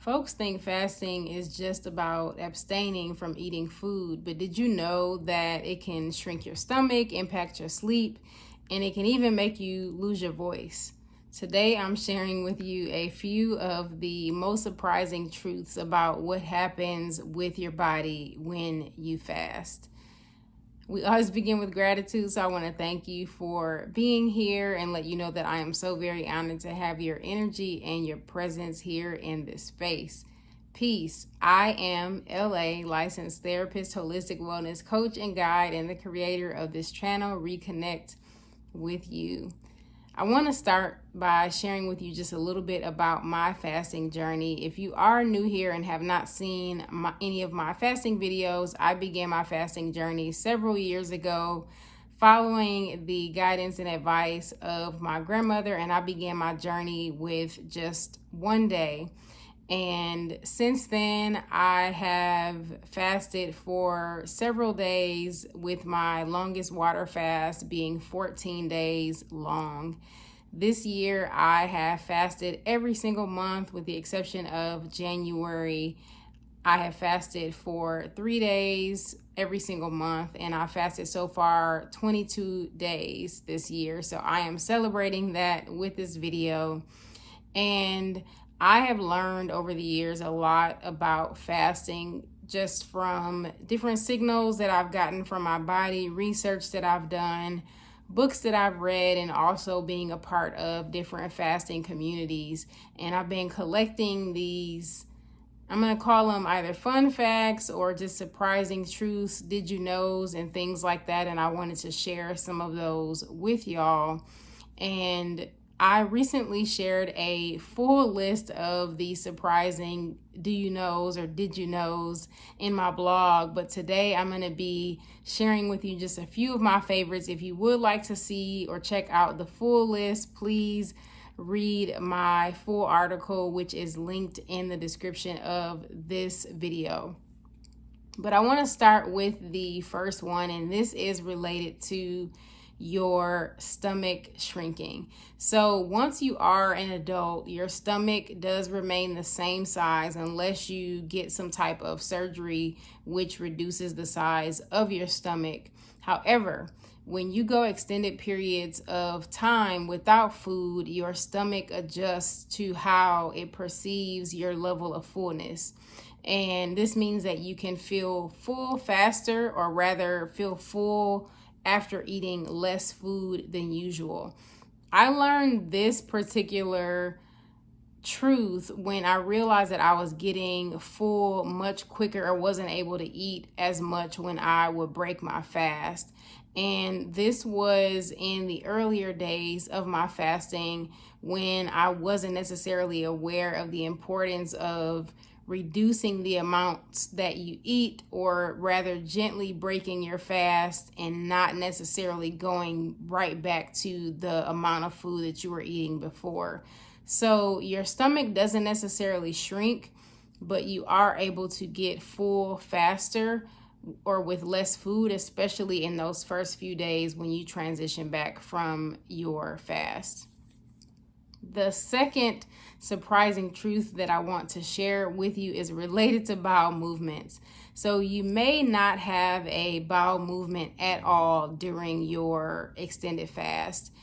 Folks think fasting is just about abstaining from eating food, but did you know that it can shrink your stomach, impact your sleep, and it can even make you lose your voice? Today, I'm sharing with you a few of the most surprising truths about what happens with your body when you fast. We always begin with gratitude, so I want to thank you for being here and let you know that I am so very honored to have your energy and your presence here in this space. Peace. I am LA licensed therapist, holistic wellness coach and guide, and the creator of this channel, Reconnect with You. I want to start by sharing with you just a little bit about my fasting journey. If you are new here and have not seen any of my fasting videos, I began my fasting journey several years ago following the guidance and advice of my grandmother, and I began my journey with just one day. And since then, I have fasted for several days, with my longest water fast being 14 days long. This year, I have fasted every single month with the exception of January. I have fasted for 3 days every single month, and I fasted so far 22 days this year. So I am celebrating that with this video. And I have learned over the years a lot about fasting just from different signals that I've gotten from my body, research that I've done, books that I've read, and also being a part of different fasting communities. And I've been collecting these, I'm going to call them either fun facts or just surprising truths, did you knows, and things like that. And I wanted to share some of those with y'all. And I recently shared a full list of the surprising do you knows or did you knows in my blog, but today I'm going to be sharing with you just a few of my favorites. If you would like to see or check out the full list, please read my full article, which is linked in the description of this video. But I want to start with the first one, and this is related to your stomach shrinking. So once you are an adult, your stomach does remain the same size unless you get some type of surgery which reduces the size of your stomach. However, when you go extended periods of time without food, your stomach adjusts to how it perceives your level of fullness. And this means that you can feel full faster, or rather feel full after eating less food than usual. I learned this particular truth when I realized that I was getting full much quicker, or wasn't able to eat as much when I would break my fast. And this was in the earlier days of my fasting, when I wasn't necessarily aware of the importance of reducing the amounts that you eat, or rather gently breaking your fast and not necessarily going right back to the amount of food that you were eating before. So your stomach doesn't necessarily shrink, but you are able to get full faster or with less food, especially in those first few days when you transition back from your fast. The second surprising truth that I want to share with you is related to bowel movements. So you may not have a bowel movement at all during your extended fast.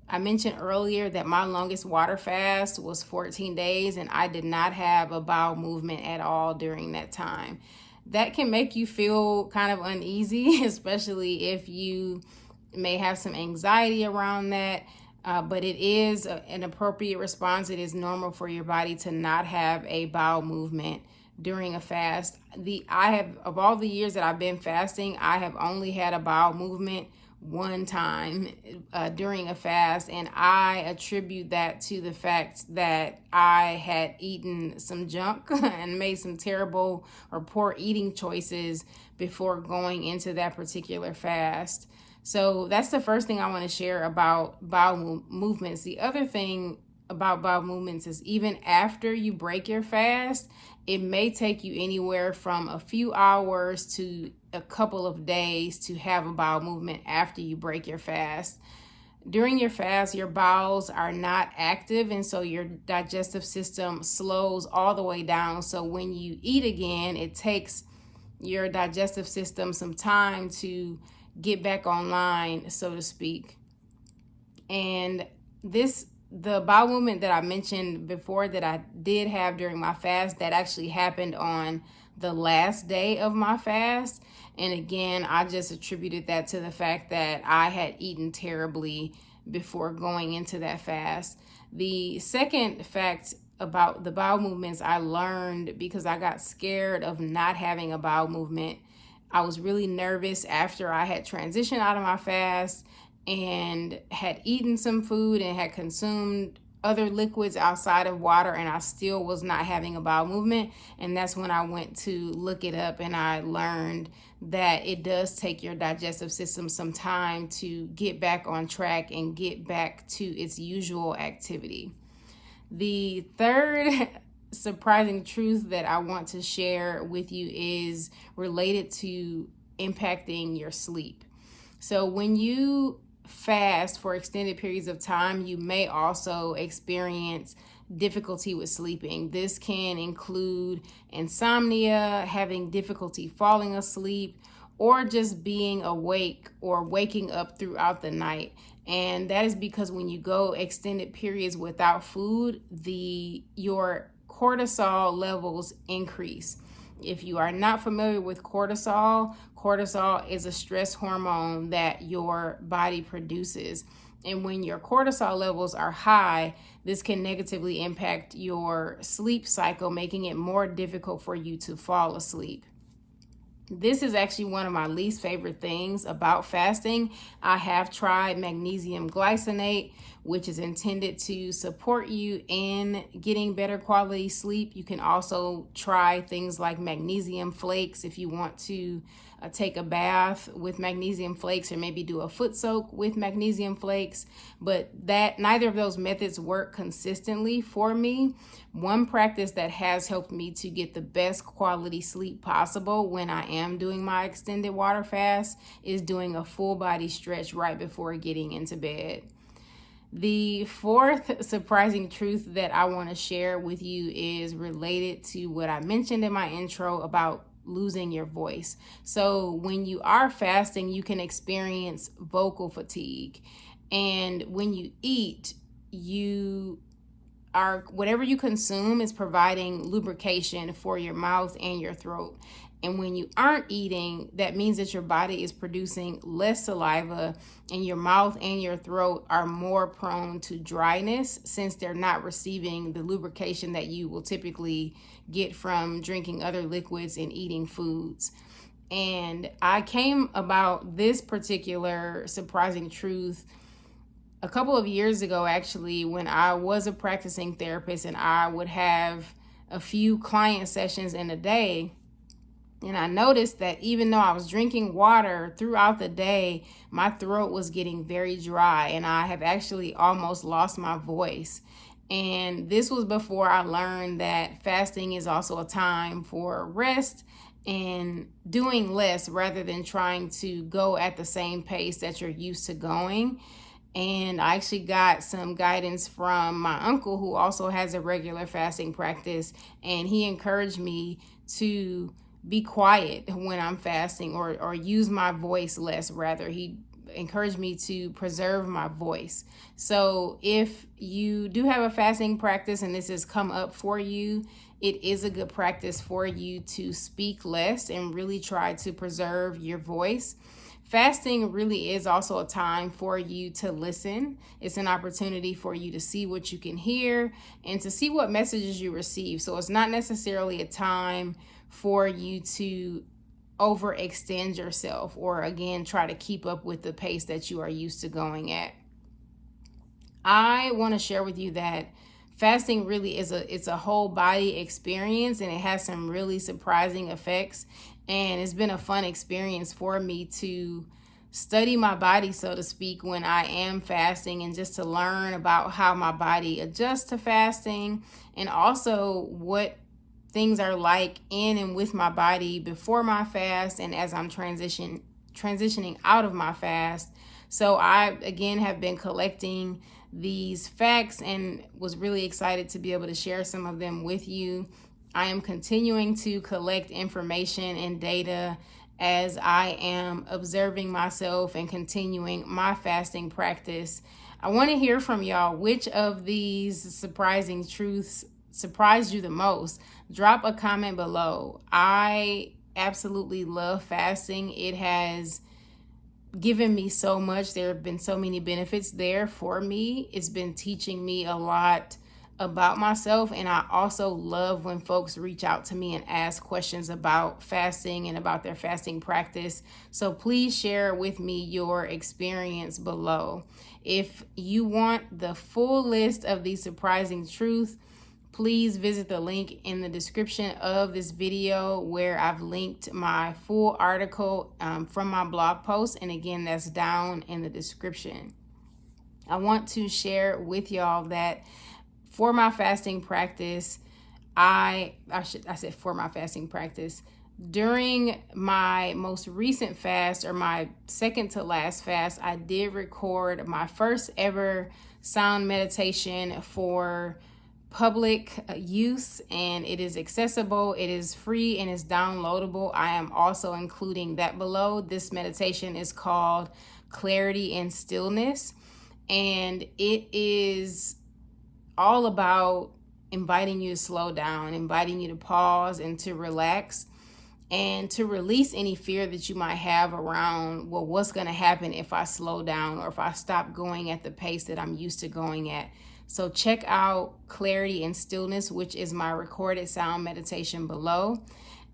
I mentioned earlier that my longest water fast was 14 days, and I did not have a bowel movement at all during that time. That can make you feel kind of uneasy, especially if you may have some anxiety around that. But it is an appropriate response. It is normal for your body to not have a bowel movement during a fast. Of all the years that I've been fasting, I have only had a bowel movement one time during a fast, and I attribute that to the fact that I had eaten some junk and made some terrible or poor eating choices before going into that particular fast. So that's the first thing I want to share about bowel movements. The other thing about bowel movements is even after you break your fast, it may take you anywhere from a few hours to a couple of days to have a bowel movement after you break your fast. During your fast, your bowels are not active, and so your digestive system slows all the way down. So when you eat again, it takes your digestive system some time to get back online, so to speak. And the bowel movement that I mentioned before that I did have during my fast, that actually happened on the last day of my fast. And again, I just attributed that to the fact that I had eaten terribly before going into that fast. The second fact about the bowel movements I learned because I got scared of not having a bowel movement. I was really nervous after I had transitioned out of my fast and had eaten some food and had consumed other liquids outside of water, and I still was not having a bowel movement. And that's when I went to look it up, and I learned that it does take your digestive system some time to get back on track and get back to its usual activity. The third surprising truth that I want to share with you is related to impacting your sleep. So when you fast for extended periods of time, you may also experience difficulty with sleeping. This can include insomnia, having difficulty falling asleep, or just being awake or waking up throughout the night. And that is because when you go extended periods without food, your cortisol levels increase. If you are not familiar with cortisol, cortisol is a stress hormone that your body produces. And when your cortisol levels are high, this can negatively impact your sleep cycle, making it more difficult for you to fall asleep. This is actually one of my least favorite things about fasting. I have tried magnesium glycinate, which is intended to support you in getting better quality sleep. You can also try things like magnesium flakes if you want to take a bath with magnesium flakes, or maybe do a foot soak with magnesium flakes, but neither of those methods work consistently for me. One practice that has helped me to get the best quality sleep possible when I am doing my extended water fast is doing a full body stretch right before getting into bed. The fourth surprising truth that I want to share with you is related to what I mentioned in my intro about losing your voice. So when you are fasting, you can experience vocal fatigue. And when you eat, whatever you consume is providing lubrication for your mouth and your throat. And when you aren't eating, that means that your body is producing less saliva, and your mouth and your throat are more prone to dryness since they're not receiving the lubrication that you will typically get from drinking other liquids and eating foods. And I came about this particular surprising truth a couple of years ago, actually, when I was a practicing therapist and I would have a few client sessions in a day. And I noticed that even though I was drinking water throughout the day, my throat was getting very dry, and I have actually almost lost my voice. And this was before I learned that fasting is also a time for rest and doing less rather than trying to go at the same pace that you're used to going. And I actually got some guidance from my uncle, who also has a regular fasting practice, and he encouraged me to be quiet when I'm fasting, or use my voice less, rather. He encouraged me to preserve my voice. So if you do have a fasting practice and this has come up for you, it is a good practice for you to speak less and really try to preserve your voice. Fasting really is also a time for you to listen. It's an opportunity for you to see what you can hear and to see what messages you receive. So it's not necessarily a time for you to overextend yourself, or again, try to keep up with the pace that you are used to going at. I want to share with you that fasting really it's a whole body experience, and it has some really surprising effects. And it's been a fun experience for me to study my body, so to speak, when I am fasting, and just to learn about how my body adjusts to fasting, and also what things are like in and with my body before my fast and as I'm transitioning out of my fast, So I, again, have been collecting these facts and was really excited to be able to share some of them with you. I am continuing to collect information and data as I am observing myself and continuing my fasting practice. I want to hear from y'all. Which of these surprising truths surprised you the most? Drop a comment below. I absolutely love fasting. It has given me so much. There have been so many benefits there for me. It's been teaching me a lot about myself, and I also love when folks reach out to me and ask questions about fasting and about their fasting practice. So please share with me your experience below. If you want the full list of these surprising truths, please visit the link in the description of this video where I've linked my full article from my blog post. And again, that's down in the description. I want to share with y'all that for my fasting practice, I said for my fasting practice, during my most recent fast, or my second to last fast, I did record my first ever sound meditation for public use, and it is accessible, it is free, and it's downloadable. I am also including that below. This meditation is called Clarity and Stillness, and it is all about inviting you to slow down, inviting you to pause and to relax, and to release any fear that you might have around, well, what's going to happen if I slow down or if I stop going at the pace that I'm used to going at. So check out Clarity and Stillness, which is my recorded sound meditation below.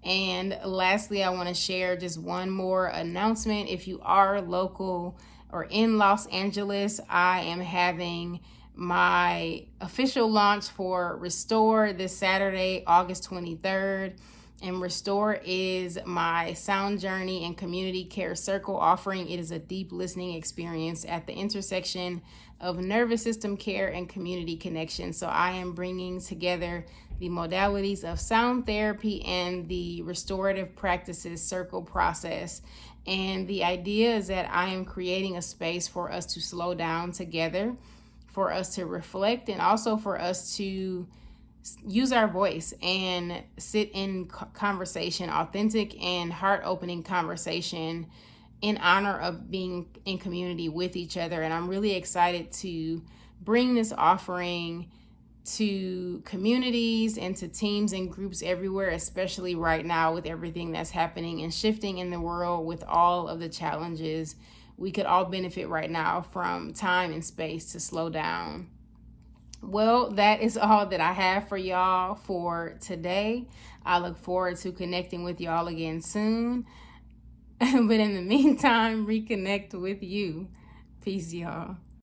And lastly, I want to share just one more announcement. If you are local or in Los Angeles, I am having my official launch for Restore this Saturday, August 23rd. And Restore is my sound journey and community care circle offering. It is a deep listening experience at the intersection of nervous system care and community connection. So I am bringing together the modalities of sound therapy and the restorative practices circle process. And the idea is that I am creating a space for us to slow down together, for us to reflect, and also for us to use our voice and sit in conversation, authentic and heart-opening conversation in honor of being in community with each other. And I'm really excited to bring this offering to communities and to teams and groups everywhere, especially right now with everything that's happening and shifting in the world, with all of the challenges. We could all benefit right now from time and space to slow down. Well, that is all that I have for y'all for today. I look forward to connecting with y'all again soon. But in the meantime, reconnect with you. Peace, y'all.